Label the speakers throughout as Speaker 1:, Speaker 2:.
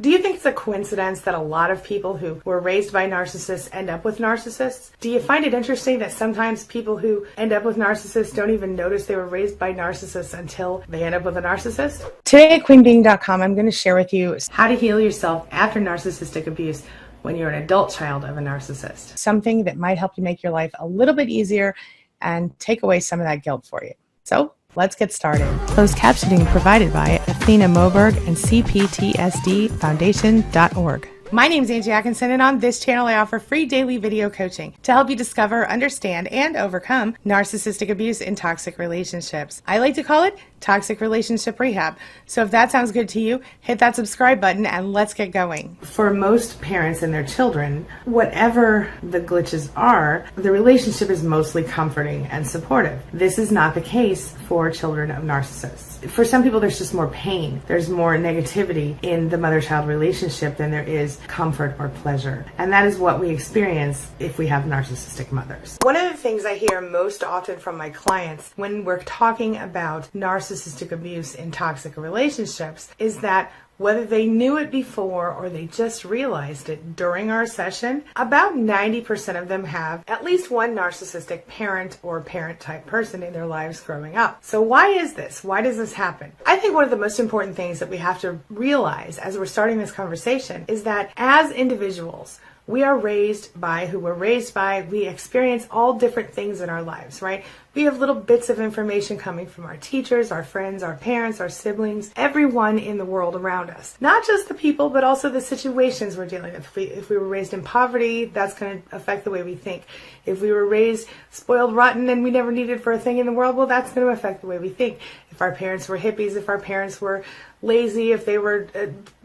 Speaker 1: Do you think it's a coincidence that a lot of people who were raised by narcissists end up with narcissists? Do you find it interesting that sometimes people who end up with narcissists don't even notice they were raised by narcissists until they end up with a narcissist? Today at queenbeing.com, I'm going to share with you how to heal yourself after narcissistic abuse when you're an adult child of a narcissist. Something that might help you make your life a little bit easier and take away some of that guilt for you. So let's get started. Closed captioning provided by Athena Moberg and CPTSDFoundation.org. My name is Angie Atkinson, and on this channel I offer free daily video coaching to help you discover, understand, and overcome narcissistic abuse in toxic relationships. I like to call it toxic relationship rehab. So if that sounds good to you, hit that subscribe button and let's get going. For most parents and their children, whatever the glitches are, the relationship is mostly comforting and supportive. This is not the case for children of narcissists. For some people, there's just more pain. There's more negativity in the mother-child relationship than there is comfort or pleasure. And that is what we experience if we have narcissistic mothers. One of the things I hear most often from my clients when we're talking about narcissistic abuse in toxic relationships is that whether they knew it before or they just realized it during our session, about 90% of them have at least one narcissistic parent or parent-type person in their lives growing up. So why is this? Why does this happen? I think one of the most important things that we have to realize as we're starting this conversation is that as individuals, we are raised by who we're raised by. We experience all different things in our lives, right? We have little bits of information coming from our teachers, our friends, our parents, our siblings, everyone in the world around us. Not just the people, but also the situations we're dealing with. If we were raised in poverty, that's going to affect the way we think. If we were raised spoiled rotten and we never needed for a thing in the world, well, that's going to affect the way we think. If our parents were hippies, if our parents were lazy, if they were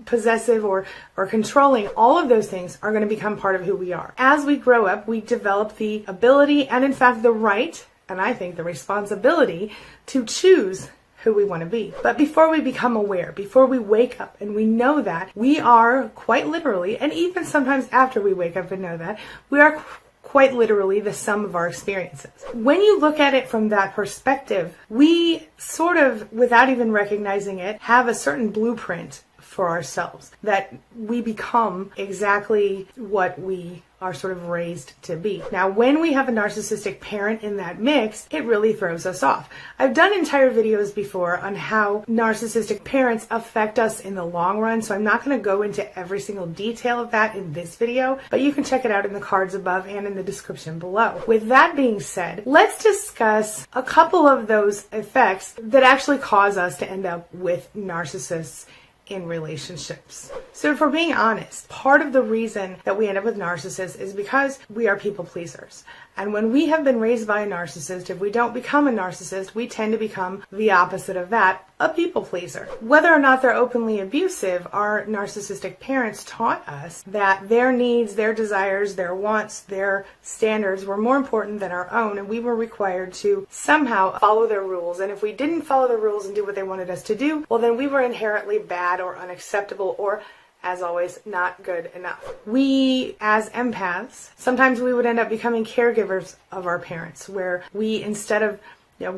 Speaker 1: possessive or controlling, all of those things are going to become part of who we are. As we grow up, we develop the ability and in fact the right, and I think the responsibility, to choose who we want to be. But before we become aware, before we wake up and we know that, we are quite literally, and even sometimes after we wake up and know that, we are quite literally the sum of our experiences. When you look at it from that perspective, we sort of, without even recognizing it, have a certain blueprint for ourselves, that we become exactly what we are sort of raised to be. Now, when we have a narcissistic parent in that mix, it really throws us off. I've done entire videos before on how narcissistic parents affect us in the long run, so I'm not going to go into every single detail of that in this video, but you can check it out in the cards above and in the description below. With that being said, let's discuss a couple of those effects that actually cause us to end up with narcissists in relationships. So if we're being honest, part of the reason that we end up with narcissists is because we are people pleasers. And when we have been raised by a narcissist, if we don't become a narcissist, we tend to become the opposite of that, a people pleaser. Whether or not they're openly abusive, our narcissistic parents taught us that their needs, their desires, their wants, their standards were more important than our own, and we were required to somehow follow their rules. And if we didn't follow the rules and do what they wanted us to do, well, then we were inherently bad or unacceptable or, as always, not good enough. We, as empaths, sometimes we would end up becoming caregivers of our parents, where we, instead of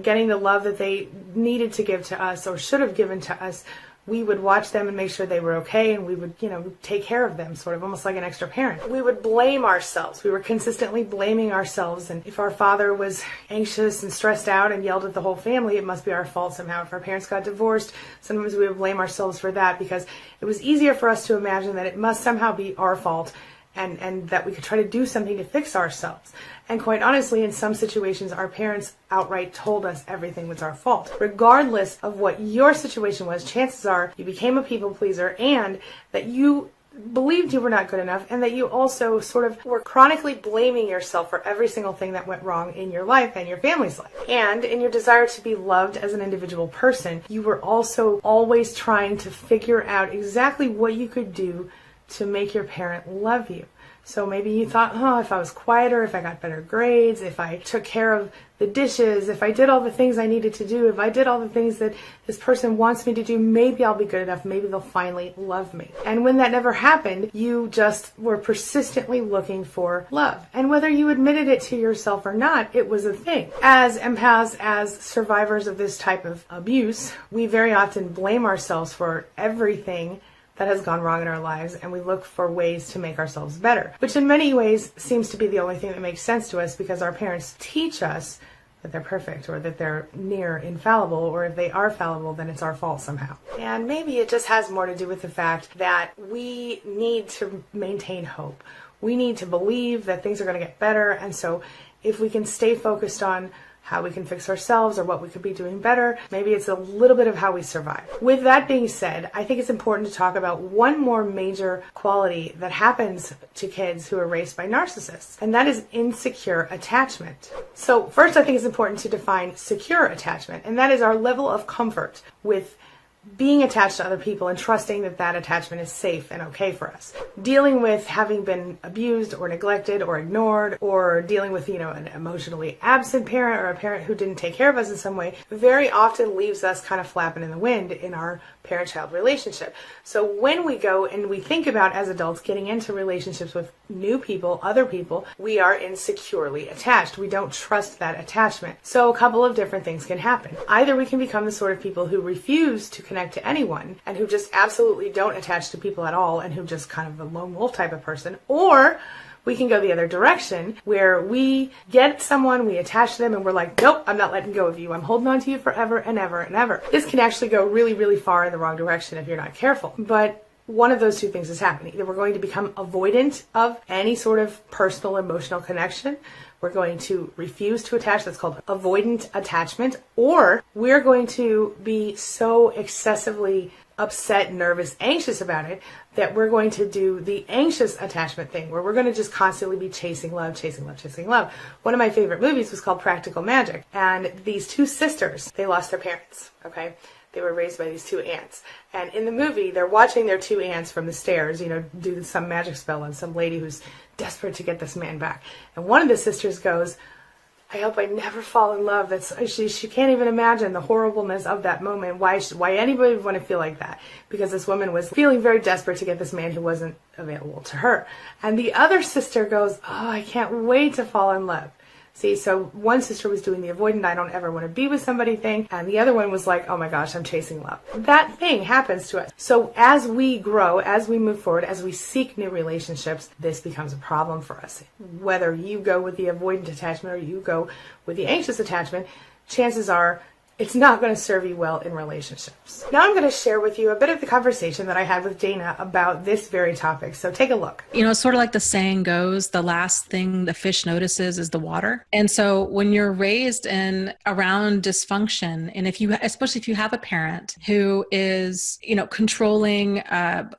Speaker 1: getting the love that they needed to give to us or should have given to us, we would watch them and make sure they were okay, and we would, take care of them, sort of almost like an extra parent. We would blame ourselves. We were consistently blaming ourselves, and if our father was anxious and stressed out and yelled at the whole family, it must be our fault somehow. If our parents got divorced, sometimes we would blame ourselves for that, because it was easier for us to imagine that it must somehow be our fault, and that we could try to do something to fix ourselves. And quite honestly, in some situations, our parents outright told us everything was our fault. Regardless of what your situation was, chances are you became a people pleaser and that you believed you were not good enough, and that you also sort of were chronically blaming yourself for every single thing that went wrong in your life and your family's life. And in your desire to be loved as an individual person, you were also always trying to figure out exactly what you could do to make your parent love you. So maybe you thought, if I was quieter, if I got better grades, if I took care of the dishes, if I did all the things I needed to do, if I did all the things that this person wants me to do, maybe I'll be good enough, maybe they'll finally love me. And when that never happened, you just were persistently looking for love. And whether you admitted it to yourself or not, it was a thing. As empaths, as survivors of this type of abuse, we very often blame ourselves for everything that has gone wrong in our lives, and we look for ways to make ourselves better, which in many ways seems to be the only thing that makes sense to us, because our parents teach us that they're perfect or that they're near infallible, or if they are fallible, then it's our fault somehow. And maybe it just has more to do with the fact that we need to maintain hope. We need to believe that things are going to get better, and so if we can stay focused on how we can fix ourselves or what we could be doing better, maybe it's a little bit of how we survive. With that being said, I think it's important to talk about one more major quality that happens to kids who are raised by narcissists, and that is insecure attachment. So first, I think it's important to define secure attachment, and that is our level of comfort with being attached to other people and trusting that that attachment is safe and okay for us. Dealing with having been abused or neglected or ignored, or dealing with, an emotionally absent parent or a parent who didn't take care of us in some way, very often leaves us kind of flapping in the wind in our parent-child relationship. So when we go and we think about, as adults, getting into relationships with new people, other people, we are insecurely attached. We don't trust that attachment. So a couple of different things can happen. Either we can become the sort of people who refuse to connect to anyone and who just absolutely don't attach to people at all and who just kind of a lone wolf type of person, or we can go the other direction where we get someone, we attach to them, and we're like, nope, I'm not letting go of you. I'm holding on to you forever and ever and ever. This can actually go really, really far in the wrong direction if you're not careful. But one of those two things is happening. Either we're going to become avoidant of any sort of personal, emotional connection. We're going to refuse to attach. That's called avoidant attachment. Or we're going to be so excessively upset, nervous, anxious about it that we're going to do the anxious attachment thing, where we're going to just constantly be chasing love, chasing love, chasing love. One of my favorite movies was called Practical Magic, and these two sisters, they lost their parents, okay? They were raised by these two aunts. And in the movie, they're watching their two aunts from the stairs, do some magic spell on some lady who's desperate to get this man back. And one of the sisters goes, I hope I never fall in love. She can't even imagine the horribleness of that moment. Why anybody would want to feel like that? Because this woman was feeling very desperate to get this man who wasn't available to her. And the other sister goes, oh, I can't wait to fall in love. See, so one sister was doing the avoidant, I don't ever want to be with somebody thing, and the other one was like, oh my gosh, I'm chasing love. That thing happens to us. So as we grow, as we move forward, as we seek new relationships, this becomes a problem for us. Whether you go with the avoidant attachment or you go with the anxious attachment, chances are it's not going to serve you well in relationships. Now I'm going to share with you a bit of the conversation that I had with Dana about this very topic. So take a look.
Speaker 2: It's sort of like the saying goes, the last thing the fish notices is the water. And so when you're raised in around dysfunction, and especially if you have a parent who is, controlling,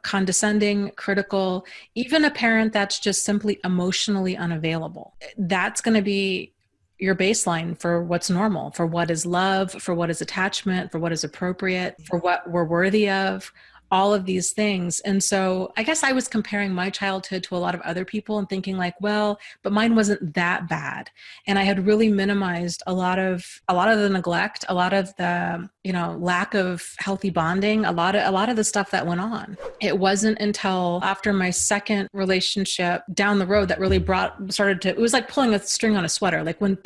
Speaker 2: condescending, critical, even a parent that's just simply emotionally unavailable, that's going to be your baseline for what's normal, for what is love, for what is attachment, for what is appropriate, for what we're worthy of, all of these things. And so I guess I was comparing my childhood to a lot of other people and thinking like, well, but mine wasn't that bad. And I had really minimized a lot of the neglect, a lot of the, lack of healthy bonding, a lot of the stuff that went on. It wasn't until after my second relationship down the road that really it was like pulling a string on a sweater. Like when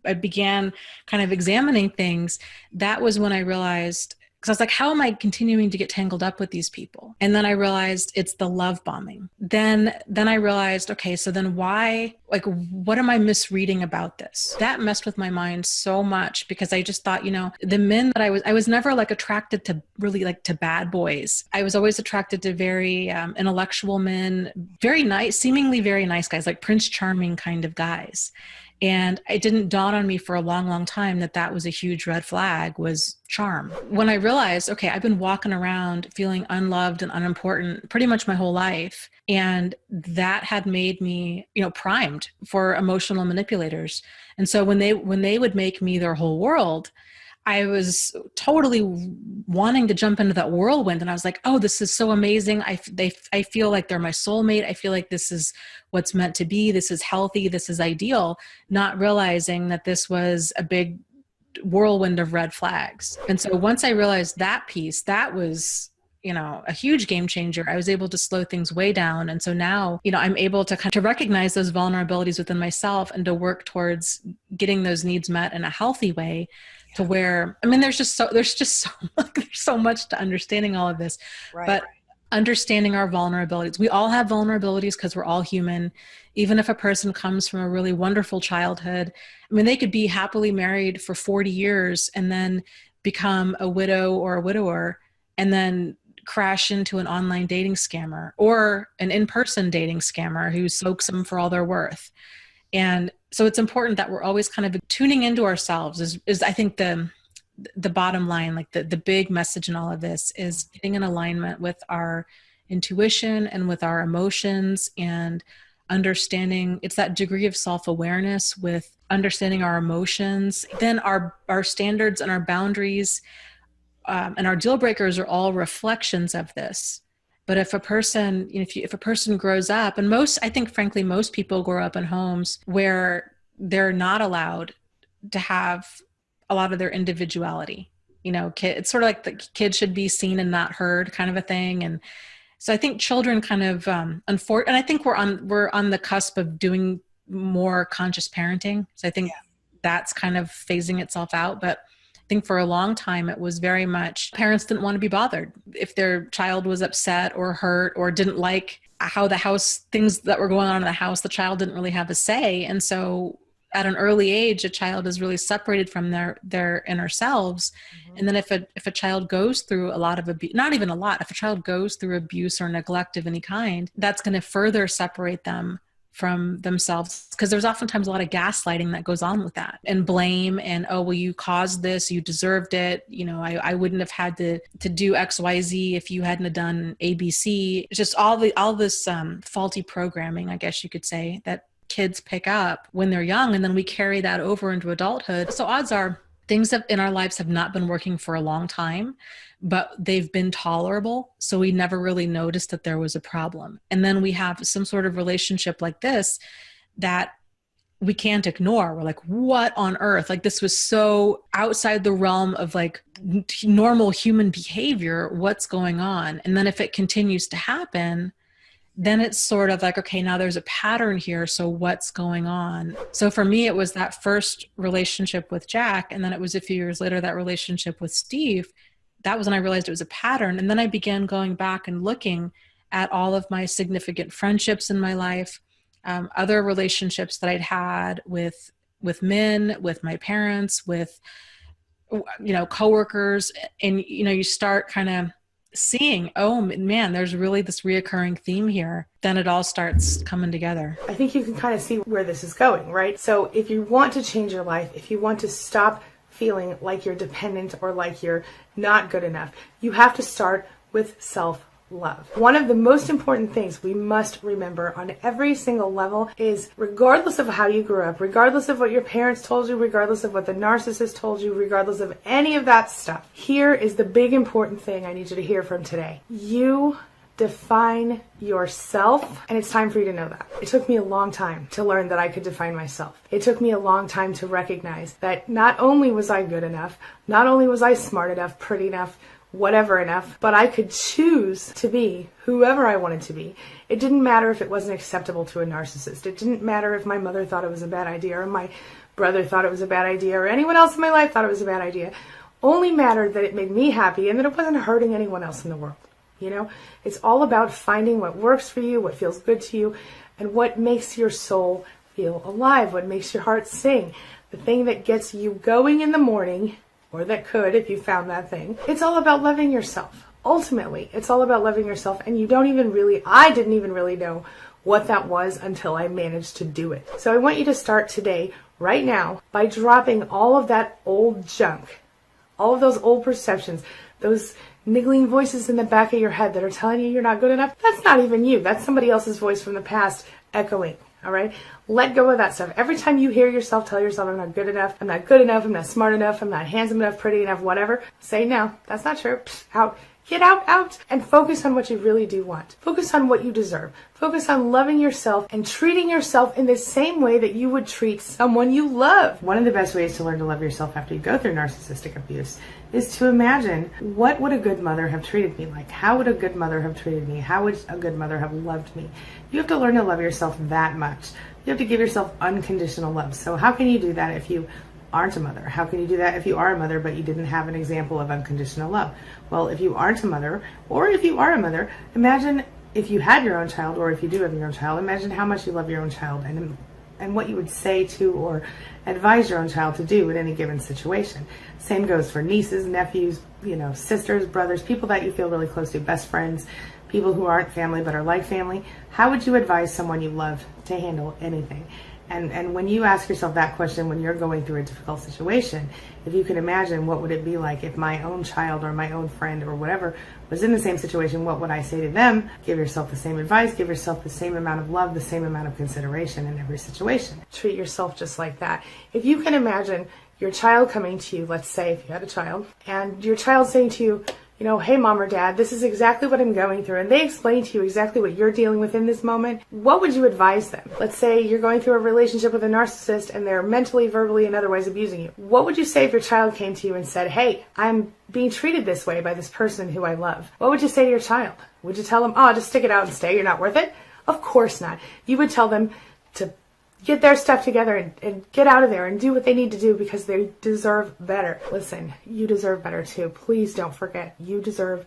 Speaker 2: I began kind of examining things, that was when I realized, because I was like, how am I continuing to get tangled up with these people? And then I realized it's the love bombing. Then I realized, okay, so then why, what am I misreading about this? That messed with my mind so much because I just thought, the men that I was never attracted to really to bad boys. I was always attracted to very intellectual men, very nice, seemingly very nice guys, like Prince Charming kind of guys. And it didn't dawn on me for a long, long time that was a huge red flag, was charm. When I realized, okay, I've been walking around feeling unloved and unimportant pretty much my whole life. And that had made me, primed for emotional manipulators. And so when they would make me their whole world, I was totally wanting to jump into that whirlwind. And I was like, oh, this is so amazing. I feel like they're my soulmate. I feel like this is what's meant to be. This is healthy. This is ideal. Not realizing that this was a big whirlwind of red flags. And so once I realized that piece, that was, a huge game changer. I was able to slow things way down. And so now, I'm able to recognize those vulnerabilities within myself and to work towards getting those needs met in a healthy way. To where, there's so much to understanding all of this, right. But understanding our vulnerabilities. We all have vulnerabilities because we're all human. Even if a person comes from a really wonderful childhood, I mean, they could be happily married for 40 years and then become a widow or a widower and then crash into an online dating scammer or an in-person dating scammer who soaks them for all they're worth. And so it's important that we're always kind of tuning into ourselves is I think the bottom line, like the big message in all of this is getting in alignment with our intuition and with our emotions and understanding. It's that degree of self-awareness with understanding our emotions. Then our standards and our boundaries and our deal breakers are all reflections of this. But if a person, if a person grows up, and I think frankly, most people grow up in homes where they're not allowed to have a lot of their individuality. It's sort of like the kids should be seen and not heard kind of a thing. And so I think children kind of, and I think we're on the cusp of doing more conscious parenting. So I think that's kind of phasing itself out. But I think for a long time, it was very much parents didn't want to be bothered. If their child was upset or hurt or didn't like how things that were going on in the house, the child didn't really have a say. And so at an early age, a child is really separated from their inner selves. Mm-hmm. And then if a child goes through a lot of abuse, not even a lot, if a child goes through abuse or neglect of any kind, that's going to further separate them from themselves, because there's oftentimes a lot of gaslighting that goes on with that, and blame, and, oh, well, you caused this, you deserved it. I wouldn't have had to do XYZ if you hadn't have done ABC. It's just all this faulty programming, I guess you could say, that kids pick up when they're young, and then we carry that over into adulthood. So odds are things in our lives have not been working for a long time, but they've been tolerable. So we never really noticed that there was a problem. And then we have some sort of relationship like this that we can't ignore. We're like, what on earth? Like, this was so outside the realm of like normal human behavior. What's going on? And then if it continues to happen, then it's sort of like, okay, now there's a pattern here. So what's going on? So for me, it was that first relationship with Jack. And then it was a few years later, that relationship with Steve. That was when I realized it was a pattern. And then I began going back and looking at all of my significant friendships in my life, other relationships that I'd had with men, with my parents, with, coworkers. And, you start kind of seeing, oh man, there's really this reoccurring theme here. Then it all starts coming together.
Speaker 1: I think you can kind of see where this is going, right? So if you want to change your life, if you want to stop feeling like you're dependent or like you're not good enough, you have to start with self-love. One of the most important things we must remember on every single level is, regardless of how you grew up, regardless of what your parents told you, regardless of what the narcissist told you, regardless of any of that stuff, here is the big important thing I need you to hear from today. You define yourself, and it's time for you to know that. It took me a long time to learn that I could define myself. It took me a long time to recognize that not only was I good enough, not only was I smart enough, pretty enough, whatever enough, but I could choose to be whoever I wanted to be. It didn't matter if it wasn't acceptable to a narcissist. It didn't matter if my mother thought it was a bad idea, or my brother thought it was a bad idea, or anyone else in my life thought it was a bad idea. Only mattered that it made me happy and that it wasn't hurting anyone else in the world. It's all about finding what works for you, what feels good to you, and what makes your soul feel alive, what makes your heart sing, the thing that gets you going in the morning, or that could if you found that thing. It's all about loving yourself. Ultimately, it's all about loving yourself, and I didn't even really know what that was until I managed to do it. So I want you to start today, right now, by dropping all of that old junk, all of those old perceptions, those niggling voices in the back of your head that are telling you you're not good enough. That's not even you. That's somebody else's voice from the past echoing. All right? Let go of that stuff. Every time you hear yourself tell yourself, I'm not good enough, I'm not good enough, I'm not smart enough, I'm not handsome enough, pretty enough, whatever, say no. That's not true. Psh, out. Get out, and focus on what you really do want. Focus on what you deserve. Focus on loving yourself and treating yourself in the same way that you would treat someone you love. One of the best ways to learn to love yourself after you go through narcissistic abuse is to imagine, what would a good mother have treated me like? How would a good mother have treated me? How would a good mother have loved me? You have to learn to love yourself that much. You have to give yourself unconditional love. So how can you do that if you aren't a mother? How can you do that if you are a mother but you didn't have an example of unconditional love? Well, if you aren't a mother, or if you are a mother, imagine if you had your own child, or if you do have your own child, imagine how much you love your own child and what you would say to or advise your own child to do in any given situation. Same goes for nieces, nephews, sisters, brothers, people that you feel really close to, best friends, people who aren't family but are like family. How would you advise someone you love to handle anything? And when you ask yourself that question when you're going through a difficult situation, if you can imagine what would it be like if my own child or my own friend or whatever was in the same situation, what would I say to them? Give yourself the same advice, give yourself the same amount of love, the same amount of consideration in every situation. Treat yourself just like that. If you can imagine your child coming to you, let's say if you had a child, and your child saying to you, hey, mom or dad, this is exactly what I'm going through. And they explain to you exactly what you're dealing with in this moment. What would you advise them? Let's say you're going through a relationship with a narcissist and they're mentally, verbally, and otherwise abusing you. What would you say if your child came to you and said, hey, I'm being treated this way by this person who I love? What would you say to your child? Would you tell them, just stick it out and stay, you're not worth it? Of course not. You would tell them to get their stuff together and get out of there and do what they need to do because they deserve better. Listen, you deserve better too. Please don't forget, you deserve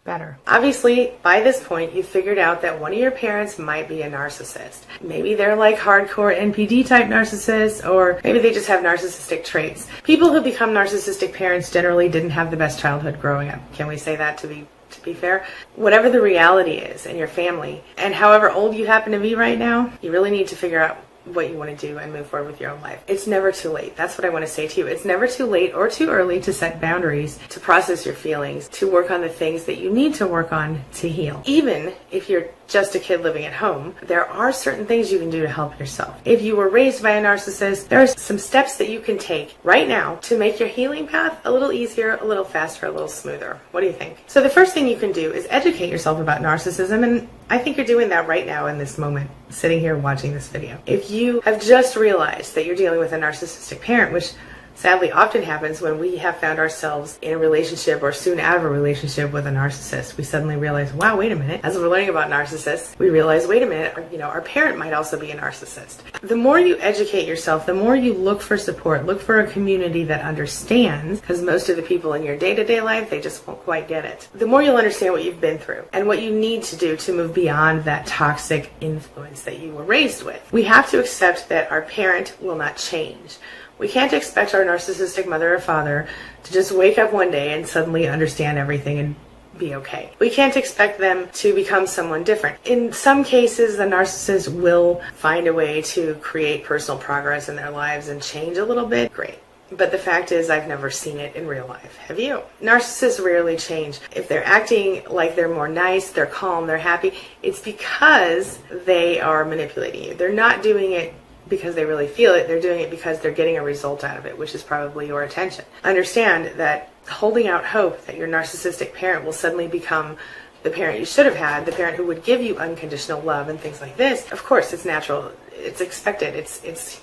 Speaker 1: better. Obviously, by this point, you've figured out that one of your parents might be a narcissist. Maybe they're like hardcore NPD type narcissists, or maybe they just have narcissistic traits. People who become narcissistic parents generally didn't have the best childhood growing up. Can we say that to be fair? Whatever the reality is in your family, and however old you happen to be right now, you really need to figure out what you want to do and move forward with your own life. It's never too late. That's what I want to say to you. It's never too late or too early to set boundaries, to process your feelings, to work on the things that you need to work on to heal. Even if you're just a kid living at home, there are certain things you can do to help yourself. If you were raised by a narcissist, there are some steps that you can take right now to make your healing path a little easier, a little faster, a little smoother. What do you think? So the first thing you can do is educate yourself about narcissism, and I think you're doing that right now in this moment, sitting here watching this video. If you have just realized that you're dealing with a narcissistic parent, which sadly often happens when we have found ourselves in a relationship or soon out of a relationship with a narcissist, we suddenly realize, wow, wait a minute. As we're learning about narcissists, we realize, wait a minute, our parent might also be a narcissist. The more you educate yourself, the more you look for support, look for a community that understands, because most of the people in your day-to-day life, they just won't quite get it. The more you'll understand what you've been through and what you need to do to move beyond that toxic influence that you were raised with. We have to accept that our parent will not change. We can't expect our narcissistic mother or father to just wake up one day and suddenly understand everything and be okay. We can't expect them to become someone different. In some cases, the narcissist will find a way to create personal progress in their lives and change a little bit. Great. But the fact is, I've never seen it in real life. Have you? Narcissists rarely change. If they're acting like they're more nice, they're calm, they're happy, it's because they are manipulating you. They're not doing it because they really feel it. They're doing it because they're getting a result out of it, which is probably your attention. Understand that holding out hope that your narcissistic parent will suddenly become the parent you should have had, the parent who would give you unconditional love and things like this, of course, it's natural. It's expected.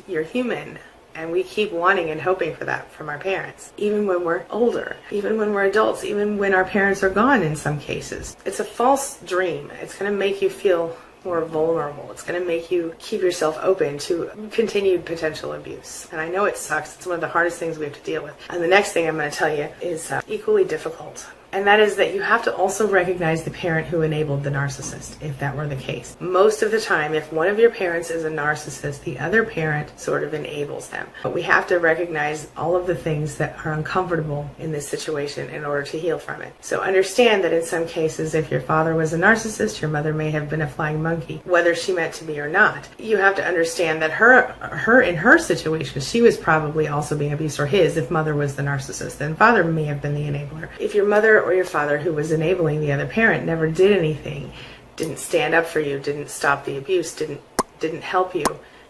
Speaker 1: You're human. And we keep wanting and hoping for that from our parents, even when we're older, even when we're adults, even when our parents are gone in some cases. It's a false dream. It's going to make you feel more vulnerable. It's going to make you keep yourself open to continued potential abuse. And I know it sucks. It's one of the hardest things we have to deal with. And the next thing I'm going to tell you is equally difficult. And that is that you have to also recognize the parent who enabled the narcissist, if that were the case. Most of the time, if one of your parents is a narcissist, the other parent sort of enables them. But we have to recognize all of the things that are uncomfortable in this situation in order to heal from it. So understand that in some cases, if your father was a narcissist, your mother may have been a flying monkey, whether she meant to be or not. You have to understand that her in her situation, she was probably also being abused, or his, if mother was the narcissist, then father may have been the enabler. If your mother or your father who was enabling the other parent never did anything, didn't stand up for you, didn't stop the abuse, didn't help you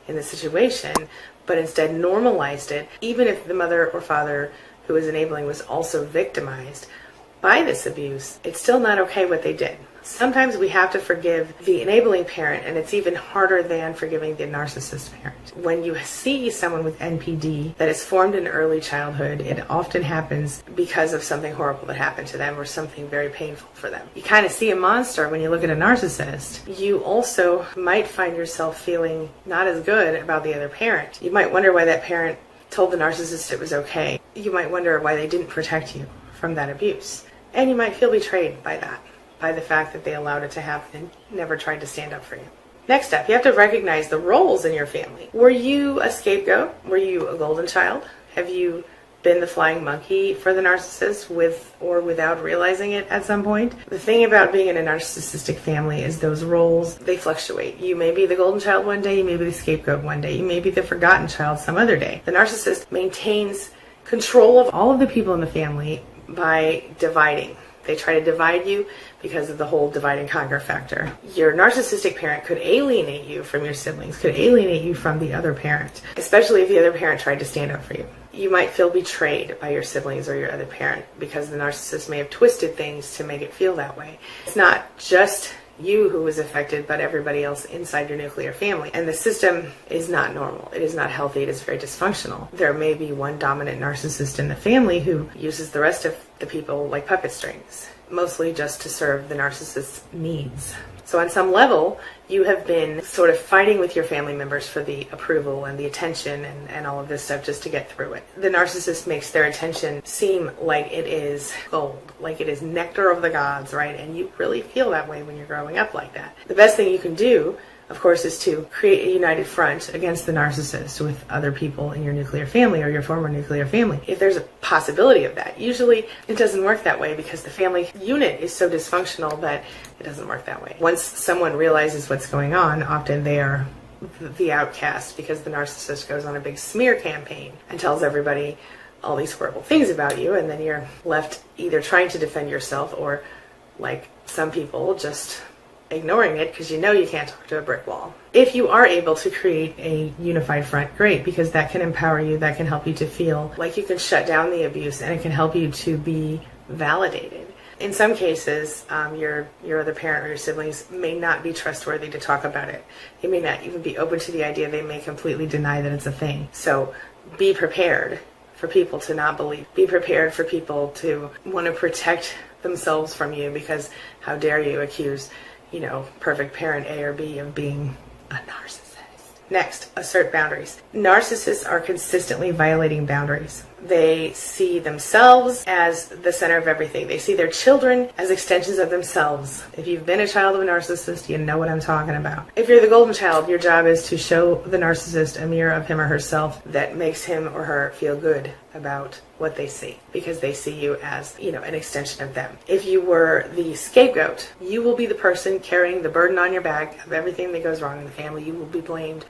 Speaker 1: in the situation, but instead normalized it, even if the mother or father who was enabling was also victimized by this abuse, it's still not okay what they did. Sometimes we have to forgive the enabling parent, and it's even harder than forgiving the narcissist parent. When you see someone with NPD that is formed in early childhood, it often happens because of something horrible that happened to them or something very painful for them. You kind of see a monster when you look at a narcissist. You also might find yourself feeling not as good about the other parent. You might wonder why that parent told the narcissist it was okay, you might wonder why they didn't protect you from that abuse. And you might feel betrayed by that, by the fact that they allowed it to happen and never tried to stand up for you. Next up, you have to recognize the roles in your family. Were you a scapegoat? Were you a golden child? Have you been the flying monkey for the narcissist with or without realizing it at some point? The thing about being in a narcissistic family is those roles, they fluctuate. You may be the golden child one day, you may be the scapegoat one day, you may be the forgotten child some other day. The narcissist maintains control of all of the people in the family by dividing. They try to divide you because of the whole divide and conquer factor. Your narcissistic parent could alienate you from your siblings, could alienate you from the other parent, especially if the other parent tried to stand up for you. You might feel betrayed by your siblings or your other parent because the narcissist may have twisted things to make it feel that way. It's not just you who was affected, but everybody else inside your nuclear family. And the system is not normal. It is not healthy. It is very dysfunctional. There may be one dominant narcissist in the family who uses the rest of the people like puppet strings, mostly just to serve the narcissist's needs. So on some level, you have been sort of fighting with your family members for the approval and the attention and all of this stuff just to get through it. The narcissist makes their attention seem like it is gold, like it is nectar of the gods, right? And you really feel that way when you're growing up like that. The best thing you can do, of course, is to create a united front against the narcissist with other people in your nuclear family or your former nuclear family. If there's a possibility of that. Usually it doesn't work that way because the family unit is so dysfunctional that it doesn't work that way. Once someone realizes what's going on, often they are the outcast because the narcissist goes on a big smear campaign and tells everybody all these horrible things about you, and then you're left either trying to defend yourself or, like some people, just ignoring it because you know you can't talk to a brick wall. If you are able to create a unified front, great, because that can empower you, that can help you to feel like you can shut down the abuse, and it can help you to be validated. In some cases, your other parent or your siblings may not be trustworthy to talk about it. They may not even be open to the idea. They may completely deny that it's a thing. So be prepared for people to not believe. Be prepared for people to want to protect themselves from you, because how dare you accuse perfect parent A or B of being a narcissist. Next, assert boundaries. Narcissists are consistently violating boundaries. They see themselves as the center of everything. They see their children as extensions of themselves. If you've been a child of a narcissist, you know what I'm talking about. If you're the golden child, your job is to show the narcissist a mirror of him or herself that makes him or her feel good about what they see, because they see you as, an extension of them. If you were the scapegoat, you will be the person carrying the burden on your back of everything that goes wrong in the family. You will be blamed.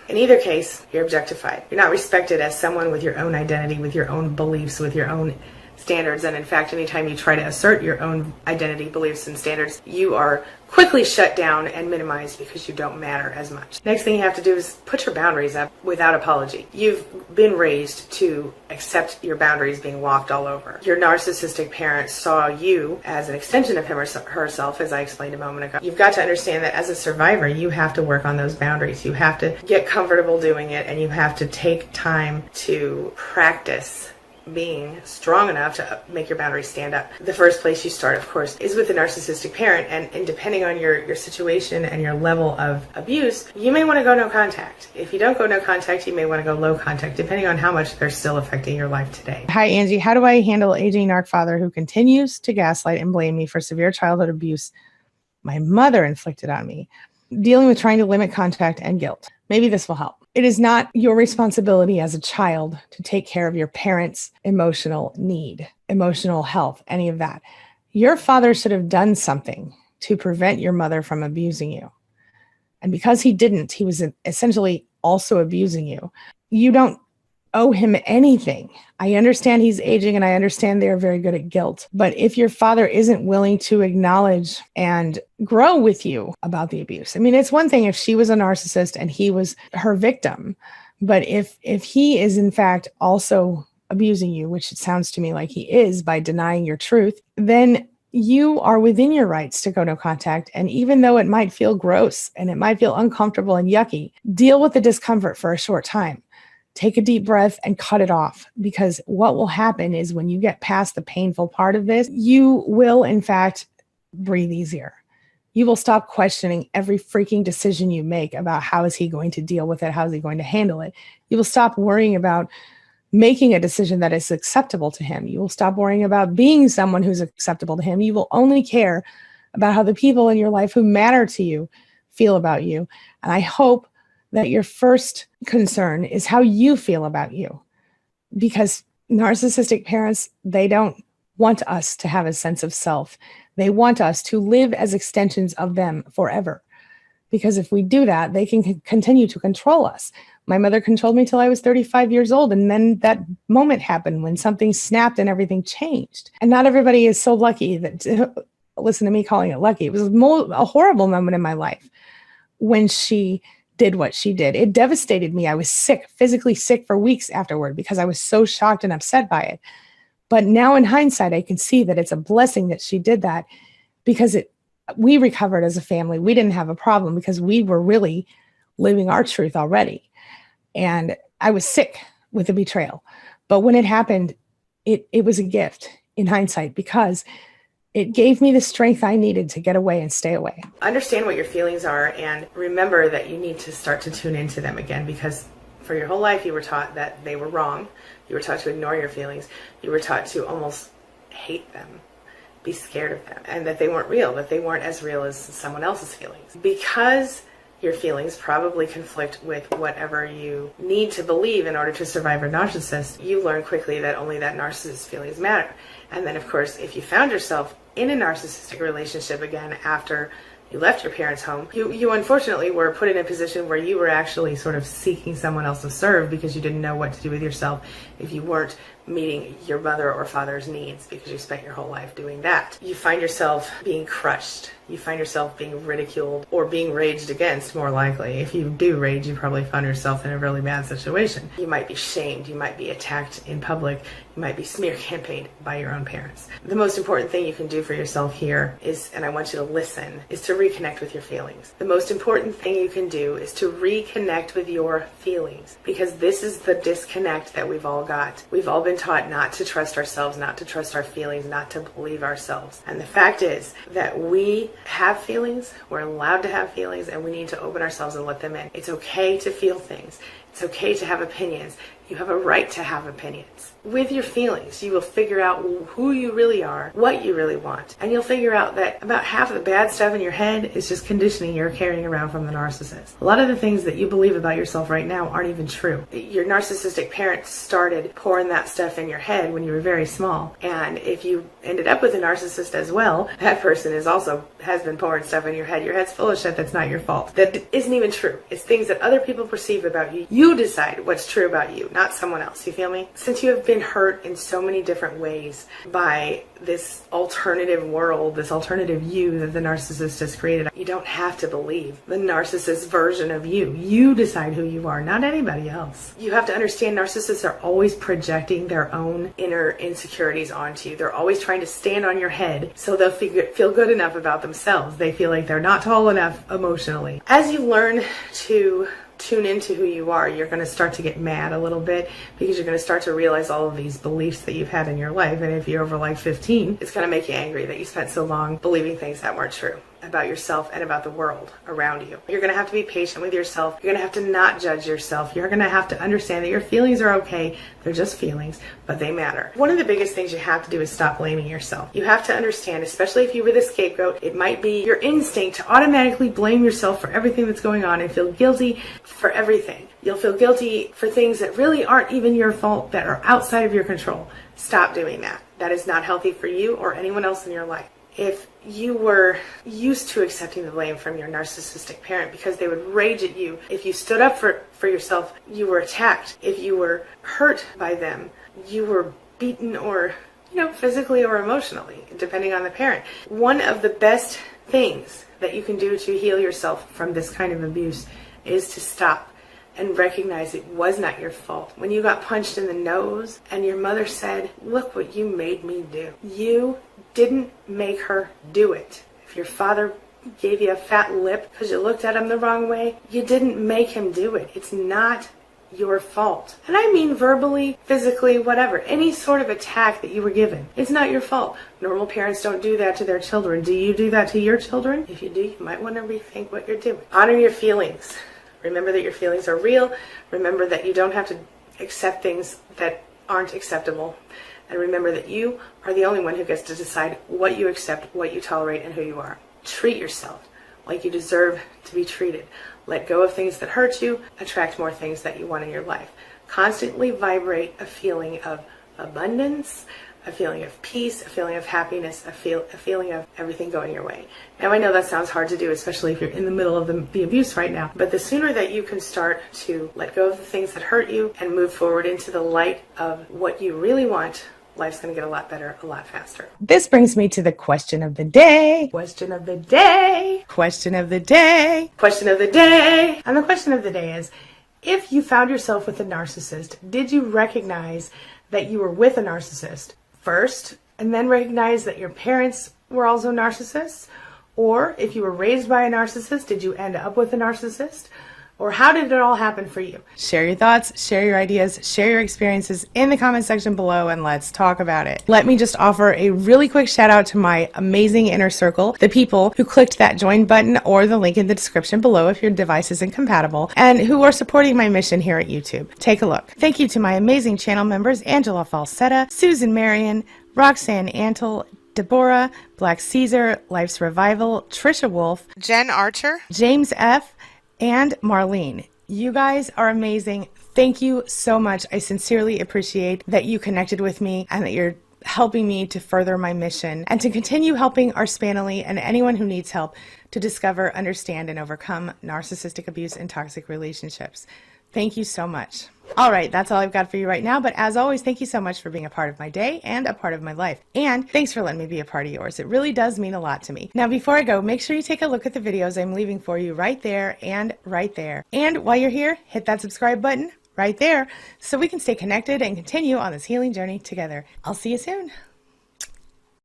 Speaker 1: In either case, you're objectified. You're not respected as someone with your own identity, with your own beliefs, with your own standards. And in fact, anytime you try to assert your own identity, beliefs, and standards, you are quickly shut down and minimized because you don't matter as much. Next thing you have to do is put your boundaries up without apology. You've been raised to accept your boundaries being walked all over. Your narcissistic parent saw you as an extension of him or herself, as I explained a moment ago. You've got to understand that as a survivor, you have to work on those boundaries. You have to get comfortable doing it, and you have to take time to practice being strong enough to make your boundaries stand up. The first place you start, of course, is with the narcissistic parent, and depending on your situation and your level of abuse, you may want to go no contact. If you don't go no contact, you may want to go low contact, depending on how much they're still affecting your life today. Hi, Angie. How do I handle aging narc father who continues to gaslight and blame me for severe childhood abuse my mother inflicted on me? Dealing with trying to limit contact and guilt. Maybe this will help. It is not your responsibility as a child to take care of your parents' emotional need, emotional health, any of that. Your father should have done something to prevent your mother from abusing you. And because he didn't, he was essentially also abusing you. You don't owe him anything. I understand he's aging, and I understand they're very good at guilt. But if your father isn't willing to acknowledge and grow with you about the abuse, I mean, it's one thing if she was a narcissist and he was her victim. But if he is in fact also abusing you, which it sounds to me like he is by denying your truth, then you are within your rights to go no contact. And even though it might feel gross and it might feel uncomfortable and yucky, deal with the discomfort for a short time. Take a deep breath and cut it off, because what will happen is when you get past the painful part of this, you will in fact breathe easier. You will stop questioning every freaking decision you make about how is he going to deal with it? How is he going to handle it? You will stop worrying about making a decision that is acceptable to him. You will stop worrying about being someone who's acceptable to him. You will only care about how the people in your life who matter to you feel about you. And I hope that your first concern is how you feel about you, because narcissistic parents, they don't want us to have a sense of self. They want us to live as extensions of them forever. Because if we do that, they can continue to control us. My mother controlled me till I was 35 years old. And then that moment happened when something snapped and everything changed. And not everybody is so lucky that, listen to me calling it lucky. It was a horrible moment in my life when she did what she did. It devastated me. I was sick, physically sick for weeks afterward because I was so shocked and upset by it. But now in hindsight, I can see that it's a blessing that she did that, because we recovered as a family. We didn't have a problem because we were really living our truth already. And I was sick with the betrayal. But when it happened, it was a gift in hindsight, because it gave me the strength I needed to get away and stay away. Understand what your feelings are, and remember that you need to start to tune into them again, because for your whole life you were taught that they were wrong. You were taught to ignore your feelings. You were taught to almost hate them, be scared of them, and that they weren't real, that they weren't as real as someone else's feelings. Because your feelings probably conflict with whatever you need to believe in order to survive a narcissist, you learn quickly that only that narcissist's feelings matter. And then, of course, if you found yourself in a narcissistic relationship again after you left your parents' home, you unfortunately were put in a position where you were actually sort of seeking someone else to serve, because you didn't know what to do with yourself if you weren't meeting your mother or father's needs, because you spent your whole life doing that. You find yourself being crushed. You find yourself being ridiculed or being raged against, more likely. If you do rage, you probably found yourself in a really bad situation. You might be shamed. You might be attacked in public. You might be smear campaigned by your own parents. The most important thing you can do for yourself here is, and I want you to listen, is to reconnect with your feelings. The most important thing you can do is to reconnect with your feelings, because this is the disconnect that we've all got. We've all been taught not to trust ourselves, not to trust our feelings, not to believe ourselves. And the fact is that we have feelings, we're allowed to have feelings, and we need to open ourselves and let them in. It's okay to feel things. It's okay to have opinions. You have a right to have opinions. With your feelings, you will figure out who you really are, what you really want, and you'll figure out that about half of the bad stuff in your head is just conditioning you're carrying around from the narcissist. A lot of the things that you believe about yourself right now aren't even true. Your narcissistic parents started pouring that stuff in your head when you were very small, and if you ended up with a narcissist as well, that person has been pouring stuff in your head. Your head's full of shit that's not your fault, that isn't even true. It's things that other people perceive about you. You decide what's true about you, not someone else. You feel me? Since you have been hurt in so many different ways by this alternative world, this alternative you that the narcissist has created, you don't have to believe the narcissist version of you. You decide who you are, not anybody else. You have to understand narcissists are always projecting their own inner insecurities onto you. They're always trying to stand on your head so they'll feel good enough about themselves. They feel like they're not tall enough emotionally. As you learn to tune into who you are, you're going to start to get mad a little bit, because you're going to start to realize all of these beliefs that you've had in your life. And if you're over like 15, it's going to make you angry that you spent so long believing things that weren't true about yourself and about the world around you. You're going to have to be patient with yourself. You're going to have to not judge yourself. You're going to have to understand that your feelings are okay. They're just feelings, but they matter. One of the biggest things you have to do is stop blaming yourself. You have to understand, especially if you were the scapegoat, it might be your instinct to automatically blame yourself for everything that's going on and feel guilty for everything. You'll feel guilty for things that really aren't even your fault, that are outside of your control. Stop doing that. That is not healthy for you or anyone else in your life. If you were used to accepting the blame from your narcissistic parent because they would rage at you, if you stood up for yourself, you were attacked. If you were hurt by them, you were beaten or, physically or emotionally, depending on the parent. One of the best things that you can do to heal yourself from this kind of abuse is to stop and recognize it was not your fault. When you got punched in the nose and your mother said, "Look what you made me do," you didn't make her do it. If your father gave you a fat lip because you looked at him the wrong way, you didn't make him do it. It's not your fault. And I mean verbally, physically, whatever. Any sort of attack that you were given. It's not your fault. Normal parents don't do that to their children. Do you do that to your children? If you do, you might want to rethink what you're doing. Honor your feelings. Remember that your feelings are real. Remember that you don't have to accept things that aren't acceptable. And remember that you are the only one who gets to decide what you accept, what you tolerate, and who you are. Treat yourself like you deserve to be treated. Let go of things that hurt you. Attract more things that you want in your life. Constantly vibrate a feeling of abundance, a feeling of peace, a feeling of happiness, a feeling of everything going your way. Now, I know that sounds hard to do, especially if you're in the middle of the abuse right now, but the sooner that you can start to let go of the things that hurt you and move forward into the light of what you really want, life's going to get a lot better, a lot faster. This brings me to the question of the day. Question of the day. Question of the day. Question of the day. And the question of the day is, if you found yourself with a narcissist, did you recognize that you were with a narcissist first and then recognize that your parents were also narcissists? Or if you were raised by a narcissist, did you end up with a narcissist? Or how did it all happen for you? Share your thoughts, share your ideas, share your experiences in the comment section below, and let's talk about it. Let me just offer a really quick shout out to my amazing inner circle, the people who clicked that join button or the link in the description below if your device isn't compatible, and who are supporting my mission here at YouTube. Take a look. Thank you to my amazing channel members, Angela Falsetta, Susan Marion, Roxanne Antle, Deborah, Black Caesar, Life's Revival, Trisha Wolf, Jen Archer, James F., and Marlene. You guys are amazing. Thank you so much. I sincerely appreciate that you connected with me and that you're helping me to further my mission and to continue helping our Spanily and anyone who needs help to discover, understand, and overcome narcissistic abuse and toxic relationships. Thank you so much. All right, that's all I've got for you right now. But as always, thank you so much for being a part of my day and a part of my life. And thanks for letting me be a part of yours. It really does mean a lot to me. Now, before I go, make sure you take a look at the videos I'm leaving for you right there and right there. And while you're here, hit that subscribe button right there so we can stay connected and continue on this healing journey together. I'll see you soon.